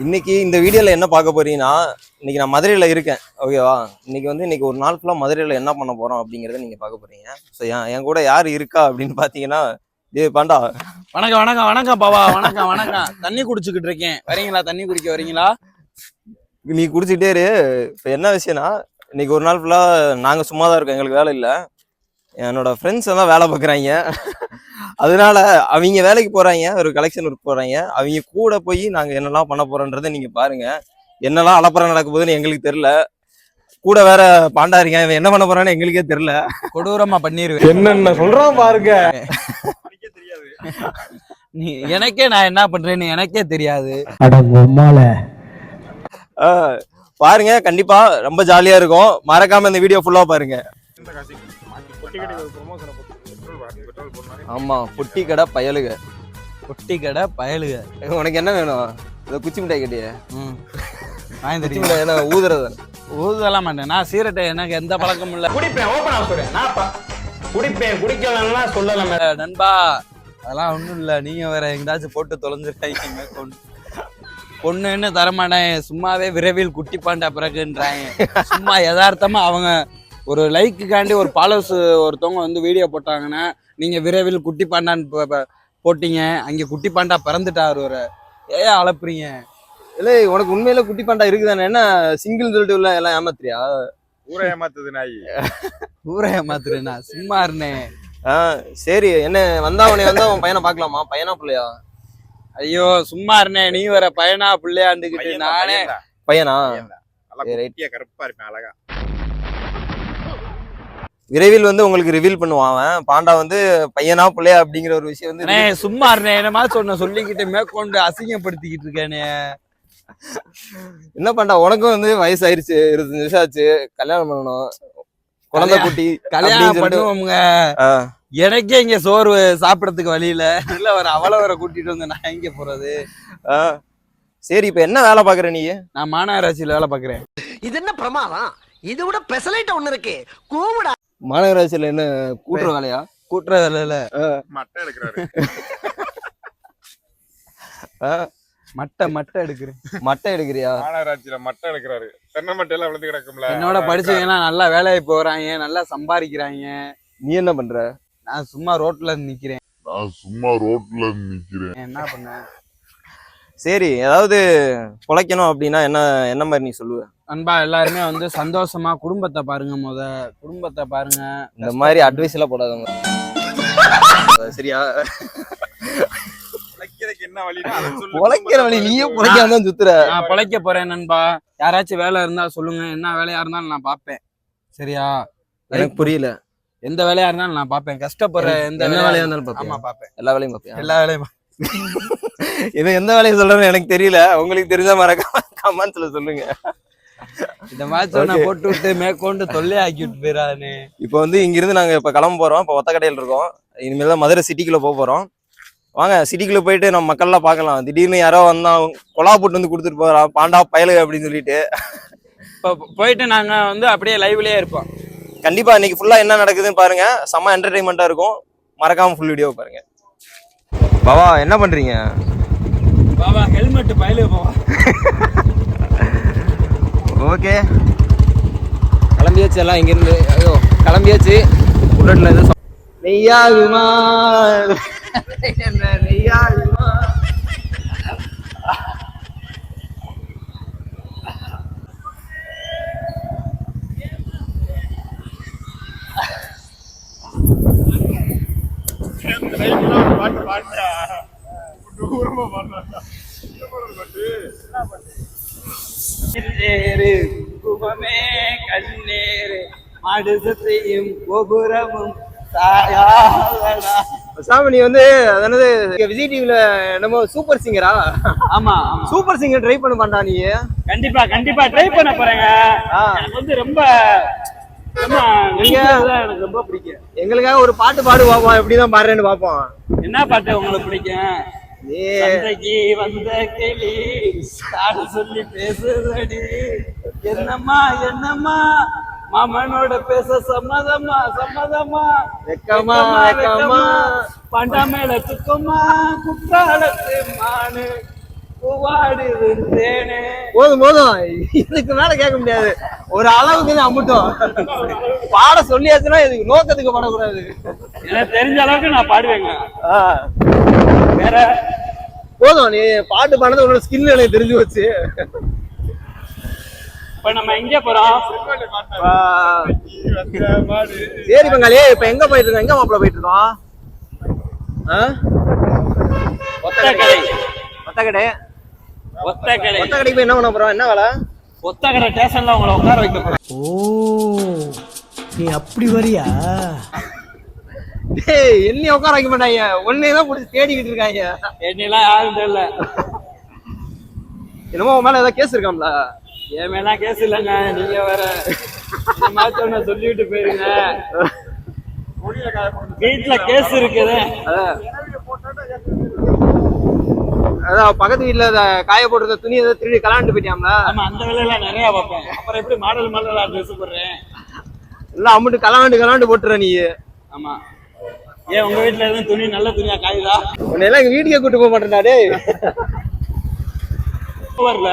இன்னைக்கு இந்த வீடியோல என்ன பார்க்க போறீங்கன்னா, இன்னைக்கு நான் மதுரையில இருக்கேன். ஓகேவா? இன்னைக்கு ஒரு நாள் ஃபுல்லா மதுரையில என்ன பண்ண போறோம் அப்படிங்கிறத நீங்க பார்க்க போறீங்க. ஸோ என் கூட யார் இருக்கா அப்படின்னு பார்த்தீங்கன்னா, டேய் பாண்டா. வணக்கம் வணக்கம் வணக்கம் பாவா, வணக்கம் வணக்கம். தண்ணி குடிச்சுக்கிட்டு இருக்கேன், வரீங்களா? தண்ணி குடிக்க வரீங்களா? நீ குடிச்சிட்டே இரு. இப்போ என்ன விஷயம்னா, இன்னைக்கு ஒரு நாள் ஃபுல்லா நாங்க சும்மா தான் இருக்கோம், எங்களுக்கு வேலை இல்லை. என்னோட ஃப்ரெண்ட்ஸ் எல்லாம் வேலை பார்க்குறாங்க. அதனால அவங்க வேலைக்கு போறாங்க, ஒரு கலெக்ஷன் ஒர்க் போறாங்க. அவங்க கூட போய் நாங்க என்னெல்லாம் பண்ண போறோன்றதை நீங்க பாருங்க. என்னெல்லாம் அலப்பறம் நடக்க போகுதுன்னு எங்களுக்கு தெரியல. கூட வேற பாண்டா இருக்கேன், இவன் என்ன பண்ண போறான்னு எங்களுக்கே தெரியல. கொடூரமா பண்ணிருவேன். என்னென்ன சொல்றான் பாருங்க. நீ எனக்கே நான் என்ன பண்றேன்னு எனக்கே தெரியாது. பாருங்க, கண்டிப்பா ரொம்ப ஜாலியா இருக்கும். மறக்காம இந்த வீடியோ ஃபுல்லா பாருங்க. ஆமா, பொட்டி கடை பயலுக. பொட்டி கடை பயலுக. உனக்கு என்ன வேணும்? இதை குச்சி மிட்டாய் கேட்டியே. வாங்கி மிட்டாய் என்ன ஊதுறது? ஊதலாம் மாட்டேன் நான். சீரட்டை எனக்கு எந்த பழக்கமும் இல்லை. குடிப்பேன், ஓப்பனா சொல்றேன். நான் குடிப்பேன், குடிக்கலாம் சொல்லலாம் நண்பா. அதெல்லாம் ஒண்ணும் இல்லை. நீங்க வேற எங்கேயாச்சும் போட்டு தொலைஞ்சிருக்காங்க. பொண்ணுன்னு தரமாட்டேன். சும்மாவே விரைவில் குட்டி பாண்டா பிறகுன்றாங்க. சும்மா யதார்த்தமா அவங்க ஒரு லைக்குக்காண்டி ஒரு ஃபாலோவர்ஸ் ஒருத்தவங்க வந்து வீடியோ போட்டாங்கன்னா, நீங்க விரைவில் குட்டி பாண்டான்னு போட்டீங்க. அங்க குட்டி பாண்டா பிறந்துட்டாரு. ஒரு ஏன் அழப்புறீங்க? இல்ல, உனக்கு உண்மையில குட்டி பாண்டா இருக்குதானே? என்ன சிங்கிள் சொல்லிட்டு உள்ள எல்லாம் ஏமாத்துறியா? ஊரை ஏமாத்துது நாய். ஊரை ஏமாத்துறேன்னா சும்மா இருந்தேன். சரி, என்ன வந்தா உன் பையனை பாக்கலாமா? பையனா பிள்ளையா? ஐயோ சும்மா இருந்தேன். நீ வர பையனா பிள்ளையாண்டுகிட்டு நானே. பையனா? கருப்பா இருப்பேன், அழகா. விரைவில் வந்து உங்களுக்கு ரிவீல் பண்ணுவான். பாண்டா வந்து பையனா பிள்ளையா அப்படிங்கிற ஒரு விஷயம் வந்து சும்மா இருந்தேன். என்னமா சொல்லிக்கிட்டு மேற்கொண்டு அசிங்கப்படுத்திக்கிட்டு இருக்கேனே. என்ன பாண்டா, உனக்கும் வந்து வயசாயிருச்சு, 25 வருஷம் ஆச்சு, கல்யாணம் பண்ணணும், குழந்தை குட்டி கல்யாணம் பண்ணுவோம்ங்க. எனக்கே இங்க சோறு சாப்பிடறதுக்கு வழி இல்ல. இல்ல வர அவளை வர கூட்டிட்டு வந்து நான் எங்க போறது? சரி, இப்ப என்ன வேலை பாக்குற நீ? நான் மாநகராட்சியில வேலை பாக்குறேன். இது என்ன பிரமாதம்? இது விட பெசலைட் ஒண்ணு இருக்கு. கூவுடா. மாநகராட்சியில என்ன கூட்டுற வேலையா? கூட்டுற வேலையில மட்டை எடுக்கிறாரு. மட்டை எடுக்கிறேன். மட்டை எடுக்கிறியா? மாநகராட்சியில மட்டை எடுக்கிறாரு. தென்னை மட்டை எல்லாம் விழுந்து கிடக்கும்ல. என்னோட படிச்சவங்க நல்லா வேலைக்கு போறாங்க, நல்லா சம்பாதிக்கிறாங்க. நீ என்ன பண்ற? நான் சும்மா ரோட்ல நிக்கிறேன். என்ன பண்ண? சரி, ஏதாவது பொழைக்கணும் அப்படின்னா என்ன மாதிரி நீ சொல்லுவ? அன்பா, எல்லாருமே வந்து சந்தோஷமா குடும்பத்தை பாருங்க. குடும்பத்தை பாருங்க. இந்த மாதிரி அட்வைஸ் எல்லாம் போடாதவங்க. சரியா? என்ன வழினா பொழைக்கிற வழி நீயே பொழைக்காம தான் சுத்துற. நான் பொழைக்க போறேன் நண்பா. யாராச்சும் வேலை இருந்தா சொல்லுங்க. என்ன வேலையா இருந்தாலும் நான் பாப்பேன். சரியா? எனக்கு புரியல. எந்த வேலையா இருந்தாலும் நான் பாப்பேன். கஷ்டப்படுற எந்த வேலையா இருந்தாலும் பாப்பேன். ஆமா, பாப்பேன். எல்லா வேலையும் பாப்பேன். எல்லா வேலையும். இது எந்த வேலையை சொல்றேன்னு எனக்கு தெரியல. உங்களுக்கு தெரிஞ்சா மறக்காம கமெண்ட்ஸ்ல சொல்லுங்க. இந்த மாதிரி நான் போட்டு விட்டு மேற்கொண்டு தொல்லை ஆக்கி விட்டு போயிடானே. இப்போ வந்து இங்கிருந்து நாங்க இப்ப கிளம்ப போறோம். இப்போ ஒத்தக்கடையில் இருக்கோம். இனிமேல் தான் மதுரை சிட்டிக்குள்ள போறோம். வாங்க, சிட்டிக்குள்ள போயிட்டு நம்ம மக்கள்லாம் பார்க்கலாம். திடீர்னு யாரோ வந்தா கொலா போட்டு வந்து கொடுத்துட்டு போறான், பாண்டா பயலு அப்படின்னு சொல்லிட்டு. இப்போ போயிட்டு நாங்க வந்து அப்படியே லைவ்லயே இருப்போம். கண்டிப்பா இன்னைக்கு ஃபுல்லா என்ன நடக்குதுன்னு பாருங்க. செம்ம என்டர்டைன்மெண்டா இருக்கும். மறக்காம ஃபுல் வீடியோ பாருங்க. பாவா, என்ன பண்றீங்க? பாவா ஹெல்மெட் பயலு பாவா. ஓகே, கிளம்பியாச்சு. எல்லாம் இங்கிருந்து கிளம்பியாச்சு. புல்லட்ல எதுவும் நெய்யாகுமா என்ன நெய்யாகுமா? நீ வந்து அதாவது விஜய் டிவில என்னமோ சூப்பர் சிங்கரா? ஆமா, சூப்பர் சிங்கர் ட்ரை பண்ண மாட்டா நீ? கண்டிப்பா ட்ரை பண்ண போறேங்க. எனக்கு வந்து ரொம்ப எனக்கு ரொம்ப பிடிக்கும். எங்களுக்காக ஒரு பாட்டு பாடு பாப்போம், எப்படிதான் பாடுறேன்னு பாப்போம். என்ன பாட்டு உங்களுக்கு பிடிக்கும்? வந்த கிளி சொல்லி பேசுறடி. என்னம்மா மாமனோட பேச சம்மதமா வெக்கமா பாண்டா மேல துக்கமா குற்றாலத்து மானு போதும் போதும், இதுக்கு மேல கேட்க முடியாது. ஒரு அளவுக்கு தான் அம்பட்டும். பாட சொல்லியாச்சுன்னா இதுக்கு நோக்கத்துக்கு பாடக்கூடாது. எனக்கு தெரிஞ்ச அளவுக்கு நான் பாடுவேங்க. வேற போதும், நீ பாட்டு பாடுறது உன்னோட ஸ்கில் எனக்கு தெரிஞ்சு வச்சு. இப்ப நம்ம எங்க போறோம்? சரி பங்காளி, இப்ப எங்க போயிட்டு இருக்கோம்? எங்க மாப்பிள்ள போயிட்டு இருக்கோம்? ஒத்தக்கடை. ஒத்தக்கடை. ஒத்தக்கடை. ஒத்தக்கடைக்கு போய் என்ன பண்ண போறோம்? என்ன வேலை? ஒத்தக்கடை ஸ்டேஷன்ல உங்களை உட்கார வைக்க போறோம். ஓ, நீ அப்படி வரியா? டேய், என்னைய உட்கார வைக்க மாட்டாங்க, உன்னையதான் பிடிச்சி தேடிக்கிட்டு இருக்காங்க. என்னெல்லாம் யாரும் தெரியல. என்னமோ உன் மேல ஏதாவது கேஸ் இருக்காம்ல? என் மேலாம் கேஸ் இல்லைங்க, நீங்க வேற மாத்தோன்னு சொல்லிவிட்டு போயிருங்க. வீட்டுல கேஸ் இருக்குது. அதான் பக்கத்து வீட்டுல காய போட்டு துணி ஏதாவது திருடி கலாண்டு போயிட்டாம்ல? ஆமா, அந்த வேலையெல்லாம் நிறைய பார்ப்பேன். அப்புறம் எப்படி மாடல் மாடலா ட்ரெஸ் போடுறேன்? எல்லாம் அம்முட்டு கலாண்டு போட்டுற நீ. ஆமா, ஏன் உங்க வீட்டுல எதுவும் துணி நல்ல துணியா காயுதா? உன்னை எல்லாம் எங்க வீட்டுக்கே கூட்டு போக மாட்டேன்டா டேய். வரல,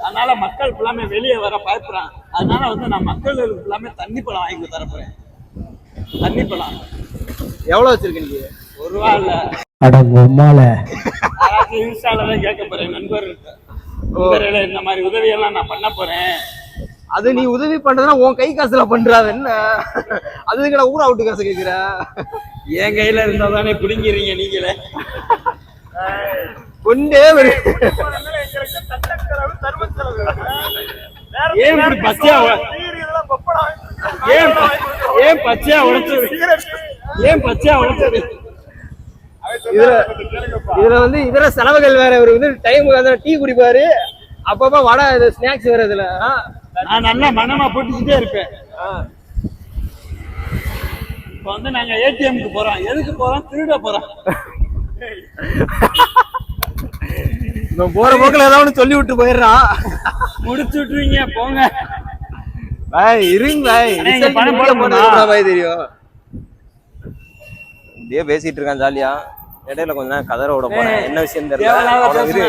அதனால மக்கள் எல்லாமே வெளியே வர பயப்படுறான். அதனால வந்து நான் மக்கள் எல்லாமே தண்ணி பழம் வாங்கி தரப்போறேன். தண்ணி பழம் எவ்வளவு வச்சிருக்க நீ? ₹1 இல்ல. அடங்கம்மால இன்ஸ்டால தான் கேட்க போறேன் நண்பர்களே. இந்த மாதிரி உதவியெல்லாம் நான் பண்ண போறேன். அது நீ உதவி பண்றதுனா உன் கை காசுல பண்றாது என்ன? அதுக்கு நான் ஊரா விட்டு காசு கேக்குற? என் கையில இருந்தா தானே பிடிங்கிறீங்க நீங்களே. கொண்டே ஏன் இப்படி பச்சையா ஏன் பச்சையா உடைச்சது? ஏன் பச்சையா உடைச்சது? இதுல வந்து இதர செலவுகள் வேற. இவர் வந்து டைமுக்கு டீ குடிப்பாரு, அப்பப்ப வடை ஸ்நாக்ஸ் வேற. இதுல நான் நல்லா மனமா போட்டுக்கிட்டே இருப்பேன். இப்ப வந்து நாங்க ஏடிஎம்க்கு போறோம். எதுக்கு போறோம்? திருட போறோம். போற போக்குல ஏதாவது சொல்லி விட்டு போயிடுறான். முடிச்சு விட்டுருவீங்க போங்க. பாய் இருங்க பாய், பணம் போட போட்டா பாய் தெரியும். இப்படியே பேசிட்டு இருக்கான் ஜாலியா. இடையில கொஞ்ச நேரம் கதற விட போறேன். என்ன விஷயம் தெரியல.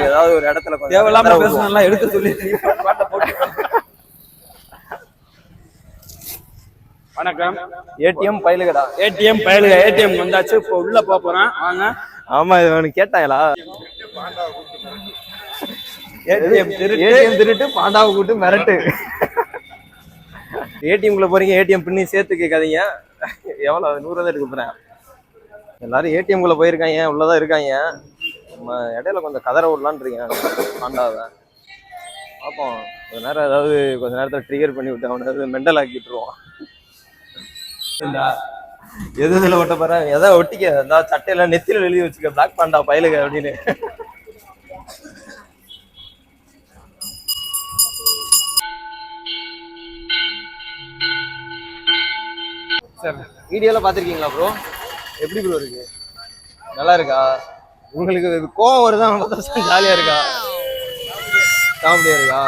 ஏதாவது ஒரு இடத்துல தேவையில்லாம பேசணும் எடுக்க சொல்லி. வணக்கம். ஏடிஎம் பயிலுகடா. ஏடிஎம் பயலுக. ஏடிஎம் வந்தாச்சு. இப்போ உள்ள போறேன் வாங்க. ஆமா, இது அவனுக்கு கேட்டாங்களா? ஏடிஎம் திருட்டு பாண்டாவை கூட்டு மிரட்டு. ஏடிஎம்குள்ள போறீங்க, ஏடிஎம் பின்னி சேர்த்து கேட்காதீங்க. எவ்வளவு 100 தான் எடுக்க போறேன். எல்லாரும் ஏடிஎம்குள்ள போயிருக்காங்க, உள்ளதான் இருக்காங்க. நம்ம இடையில கொஞ்சம் கதற விடலான்னு இருக்கேன் பாண்டாவை. பார்ப்போம், கொஞ்ச நேரம் ஏதாவது கொஞ்ச நேரத்தில் ட்ரிகர் பண்ணி விட்டு அவனை ஏதாவது மெண்டல் ஆக்கிட்டுருவோம். எது இதில் ஒட்ட போறேன்? எதாவது ஒட்டிக்க, ஏதாவது சட்டையெல்லாம் நெத்தில எழுதி வச்சுக்க, பிளாக் பாண்டா பயலுக அப்படின்னு. சார், வீடியோலாம் பார்த்துருக்கீங்களா ப்ரோ? எப்படி ப்ரோ இருக்கு? நல்லா இருக்கா? உங்களுக்கு கோவம் வருதா? ஜாலியா இருக்கா? காமெடியா இருக்கா?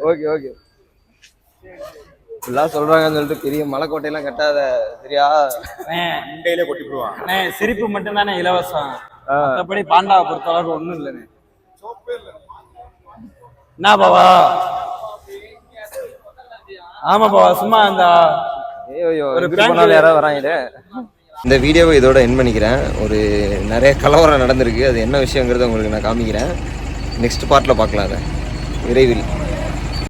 Okay okay. எல்லாம் சொல்றாங்கன்னு சொல்லிட்டு பெரிய மலைக்கோட்டையெல்லாம் கட்டாத, சரியா? முண்டையிலே கொட்டி போடுவான். சிரிப்பு மட்டும் தானே இலவசம். மற்றபடி பாண்டாவை பொறுத்த அளவுக்கு ஒண்ணும் இல்லைன்னு. என்ன பாவா? ஆமா பாவா, சும்மா இந்த யாராவது வராங்க. இந்த வீடியோவை இதோட என் பண்ணிக்கிறேன். ஒரு நிறைய கலவரம் நடந்திருக்கு, அது என்ன விஷயங்கிறத உங்களுக்கு நான் காமிக்கிறேன். நெக்ஸ்ட் பார்ட்ல பார்க்கலாம் அதை விரைவில்.